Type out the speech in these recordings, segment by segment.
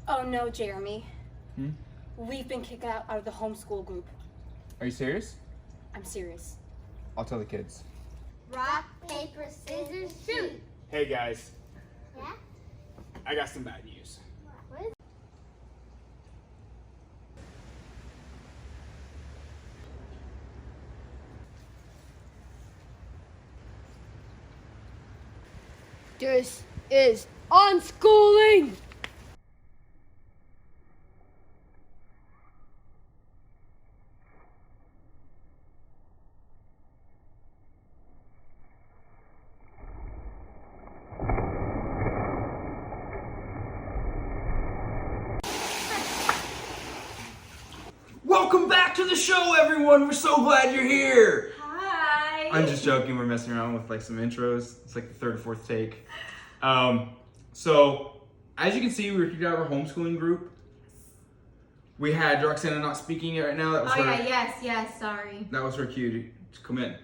Oh no, Jeremy. Hmm? We've been kicked out of the homeschool group. Are you serious? I'm serious. I'll tell the kids. Rock, paper, scissors, shoot. Hey guys, Yeah? I got some bad news. What is This is unschooling! Welcome back to the show, everyone! We're so glad you're here! Hi. I'm just joking, we're messing around with like some intros. It's like the third or fourth take. So, as you can see, we were kicked out of our homeschooling group. We had Roxana not speaking right now. That was her. Yes, sorry. That was her cue to come in.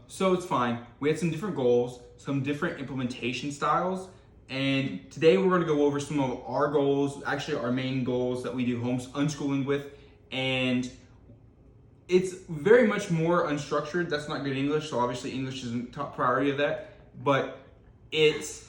So it's fine. We had some different goals, some different implementation styles, and today we're going to go over some of our goals, actually our main goals that we do unschooling with, and it's very much more unstructured. That's not good English, so obviously English isn't top priority of that, but it's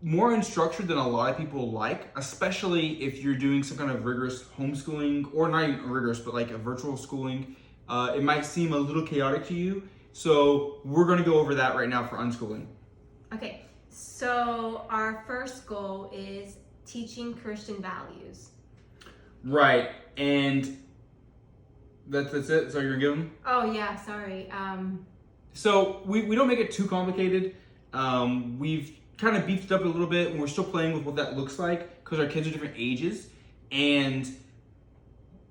more unstructured than a lot of people like, especially if you're doing some kind of rigorous homeschooling, or not even rigorous, but like a virtual schooling. It might seem a little chaotic to you, so we're going to go over that right now for unschooling. Okay, so our first goal is teaching Christian values. Right, and that's it. So you're gonna give them. Oh yeah, sorry. So we don't make it too complicated. We've kind of beefed it up a little bit, and we're still playing with what that looks like because our kids are different ages. And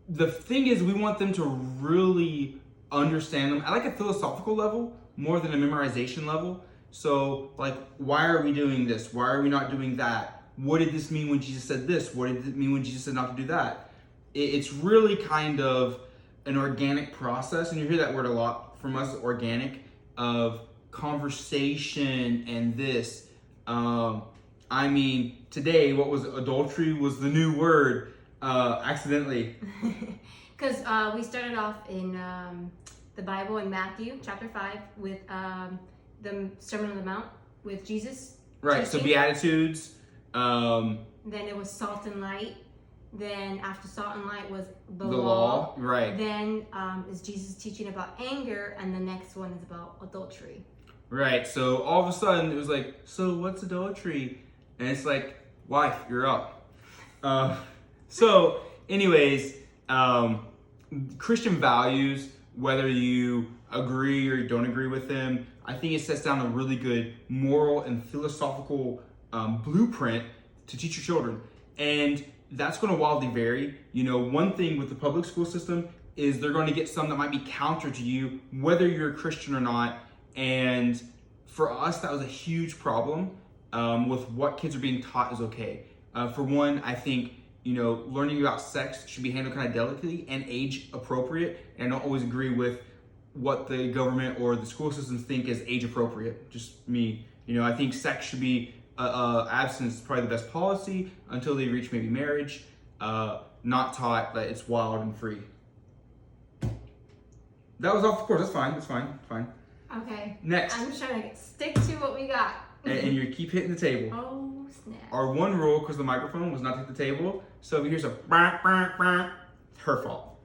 the thing is, we want them to really understand them at like a philosophical level more than a memorization level. So like, why are we doing this? Why are we not doing that? What did this mean when Jesus said this? What did it mean when Jesus said not to do that? It's really kind of an organic process, and you hear that word a lot from us, organic, of conversation and this. I mean, today, what was adultery was the new word, accidentally. Because we started off in the Bible in Matthew chapter 5 with the Sermon on the Mount with Jesus. Right, so teaching. Beatitudes. Then it was salt and light. Then after salt and light was the law. Right. Then is Jesus teaching about anger, and the next one is about adultery. Right, so all of a sudden it was like, so what's adultery? And it's like, wife, you're up. So anyways, Christian values, whether you agree or you don't agree with them, I think it sets down a really good moral and philosophical blueprint to teach your children. And that's going to wildly vary. You know, one thing with the public school system is they're going to get some that might be counter to you, whether you're a Christian or not. And for us, that was a huge problem with what kids are being taught is okay. For one, I think, you know, learning about sex should be handled kind of delicately and age appropriate. And I don't always agree with what the government or the school systems think is age appropriate. Just me. You know, I think sex should be abstinence is probably the best policy until they reach maybe marriage, not taught that it's wild and free. That was off the course. That's fine. Okay. Next. I'm trying to stick to what we got. And you keep hitting the table. Oh, snap. Our one rule, because the microphone was not to hit the table, so if you hear some bah, bah, bah, her fault.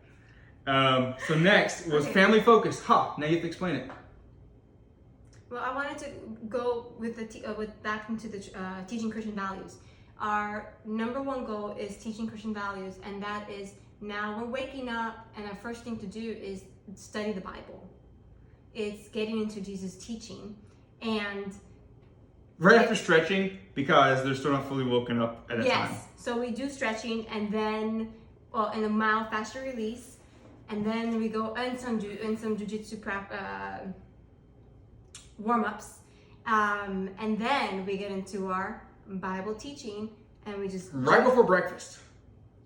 So next was family focus. Now you have to explain it. Well, I wanted to go with back into the teaching Christian values. Our number one goal is teaching Christian values, and that is now we're waking up, and our first thing to do is study the Bible. It's getting into Jesus' teaching, and right after stretching, because they're still not fully woken up at that time. Yes, so we do stretching, and then in a mild faster release, and then we go and some jujitsu prep. Warm-ups, and then we get into our Bible teaching, and we just right before breakfast.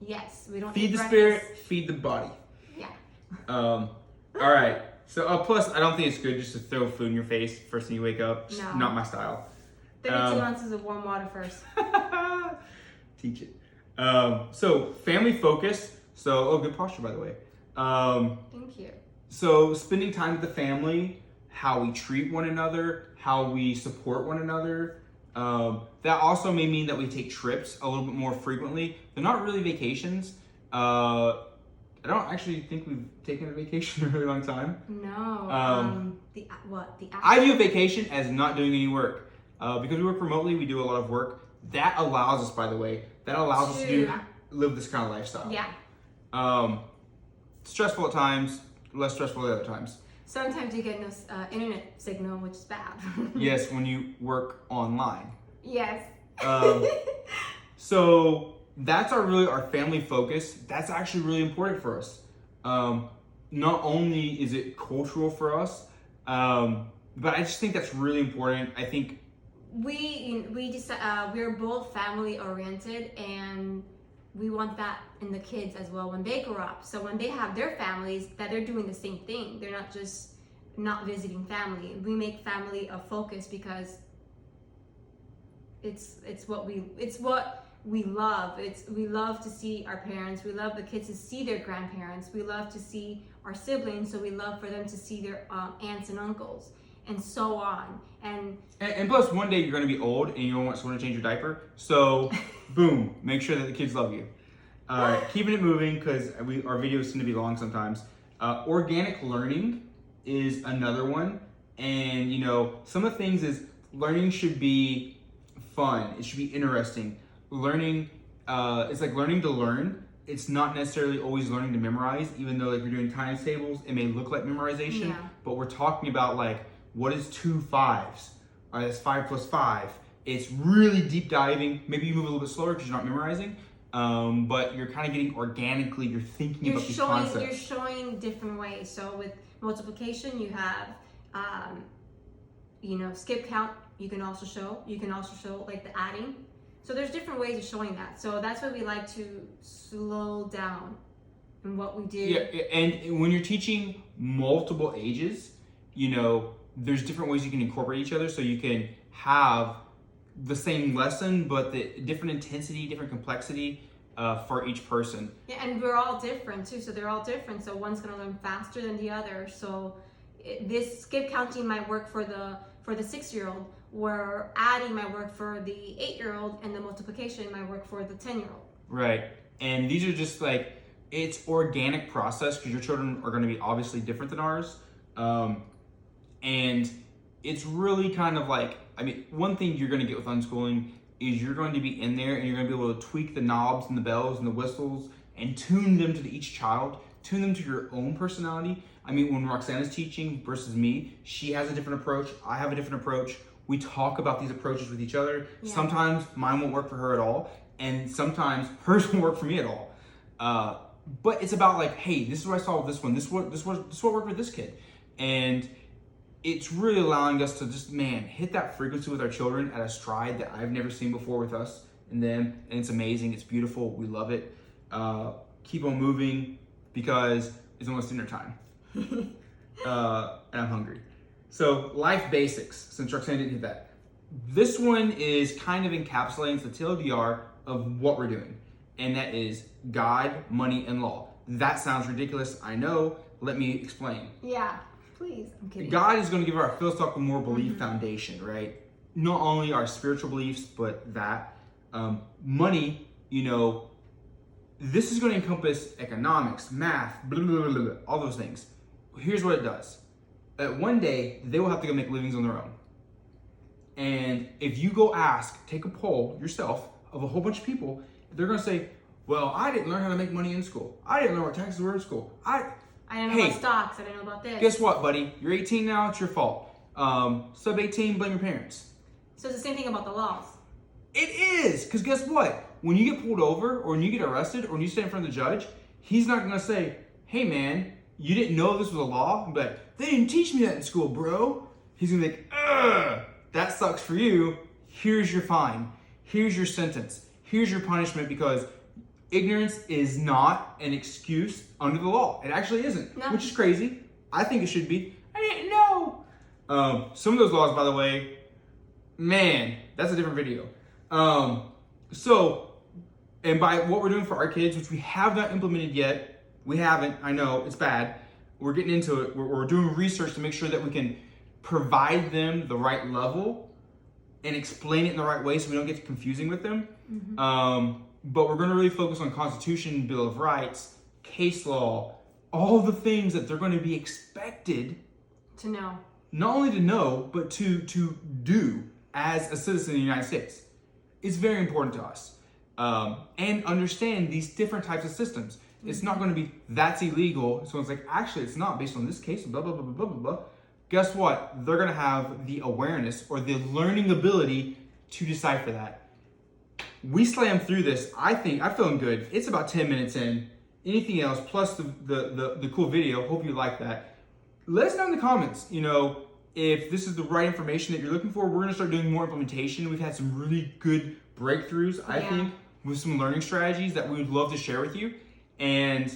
Yes, we don't feed eat the breakfast. spirit, feed the body. Yeah. All right. So plus, I don't think it's good just to throw food in your face first thing you wake up. Just No. Not my style. 32 ounces of warm water first. teach it. So family focus. So, oh, good posture, by the way. Thank you. So spending time with the family, how we treat one another, how we support one another. That also may mean that we take trips a little bit more frequently. They're not really vacations. I don't actually think we've taken a vacation in a really long time. No. The I view vacation as not doing any work. Because we work remotely, we do a lot of work. That allows us, by the way, us to live this kind of lifestyle. Yeah. Stressful at times, less stressful at other times. Sometimes you get no internet signal, which is bad. Yes, when you work online. Yes. So that's our family focus. That's actually really important for us. Not only is it cultural for us, but I just think that's really important. I think we're both family oriented, and we want that in the kids as well when they grow up. So when they have their families, that they're doing the same thing. They're not just not visiting family. We make family a focus because it's what we love. We love to see our parents. We love the kids to see their grandparents. We love to see our siblings. So we love for them to see their aunts and uncles, and so on. And plus, one day you're going to be old and you don't want someone to change your diaper. So, boom, make sure that the kids love you. Keeping it moving because our videos seem to be long sometimes. Organic learning is another one. And, some of the things is learning should be fun. It should be interesting. Learning, it's like learning to learn. It's not necessarily always learning to memorize, even though like you're doing times tables, it may look like memorization, Yeah. but we're talking about like, what is 2 5s? All right, that's 5 plus 5. It's really deep diving. Maybe you move a little bit slower because you're not memorizing, but you're kind of getting organically, you're thinking about these concepts. You're showing different ways. So with multiplication, you have, skip count. You can also show like the adding. So there's different ways of showing that. So that's why we like to slow down in what we do. Yeah, and when you're teaching multiple ages, there's different ways you can incorporate each other so you can have the same lesson, but the different intensity, different complexity for each person. Yeah, and we're all different too. So they're all different. So one's gonna learn faster than the other. So this skip counting might work for the 6-year-old, where adding might work for the 8-year-old, and the multiplication might work for the 10-year-old. Right, and these are just like, it's organic process because your children are going to be obviously different than ours. And it's really kind of like, one thing you're going to get with unschooling is you're going to be in there and you're going to be able to tweak the knobs and the bells and the whistles and tune them to each child, tune them to your own personality. When Roxana's teaching versus me, she has a different approach, I have a different approach. We talk about these approaches with each other. Yeah. Sometimes mine won't work for her at all, and sometimes hers won't work for me at all. But it's about like, hey, this is what I saw with this one. This is what worked with this kid, and it's really allowing us to just hit that frequency with our children at a stride that I've never seen before with us and them, and it's amazing. It's beautiful. We love it. Keep on moving because it's almost dinner time, and I'm hungry. So life basics, since Roxanne didn't hit that. This one is kind of encapsulating the TLDR of what we're doing. And that is God, money, and law. That sounds ridiculous, I know. Let me explain. Yeah, please. I'm kidding. God is going to give our philosophical moral belief foundation, right? Not only our spiritual beliefs, but that. Money, this is going to encompass economics, math, blah, blah, blah, blah, all those things. Here's what it does. One day, they will have to go make livings on their own. And if you go take a poll yourself of a whole bunch of people, they're going to say, well, I didn't learn how to make money in school. I didn't learn what taxes were in school. I didn't know about stocks. I didn't know about this. Guess what, buddy? You're 18 now. It's your fault. Sub 18, blame your parents. So it's the same thing about the laws. It is. Because guess what? When you get pulled over or when you get arrested or when you stand in front of the judge, he's not going to say, hey, man, you didn't know this was a law? But they didn't teach me that in school, bro. He's going to be like, ugh, that sucks for you. Here's your fine. Here's your sentence. Here's your punishment because ignorance is not an excuse under the law. It actually isn't, which is crazy. I think it should be. I didn't know. Some of those laws, by the way, man, that's a different video. So And by what we're doing for our kids, which we have not implemented yet, we haven't, I know, it's bad. We're getting into it. We're doing research to make sure that we can provide them the right level and explain it in the right way so we don't get confusing with them. But we're going to really focus on Constitution, Bill of Rights, case law, all the things that they're going to be expected to know. Not only to know, but to do as a citizen of the United States. It's very important to us. And understand these different types of systems. It's not going to be, that's illegal. Someone's like, actually, it's not based on this case, blah, blah, blah, blah, blah, blah. Guess what? They're going to have the awareness or the learning ability to decipher that. We slammed through this. I think I'm feeling good. It's about 10 minutes in. Anything else, plus the cool video. Hope you like that. Let us know in the comments, if this is the right information that you're looking for. We're going to start doing more implementation. We've had some really good breakthroughs, I think, with some learning strategies that we would love to share with you. And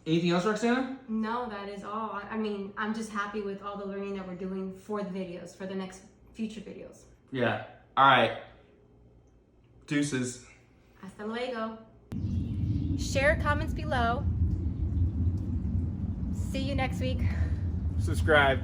anything else, Roxana? No, that is all. I mean, I'm just happy with all the learning that we're doing for the videos, for the next future videos. Yeah. All right. Deuces. Hasta luego. Share comments below. See you next week. Subscribe.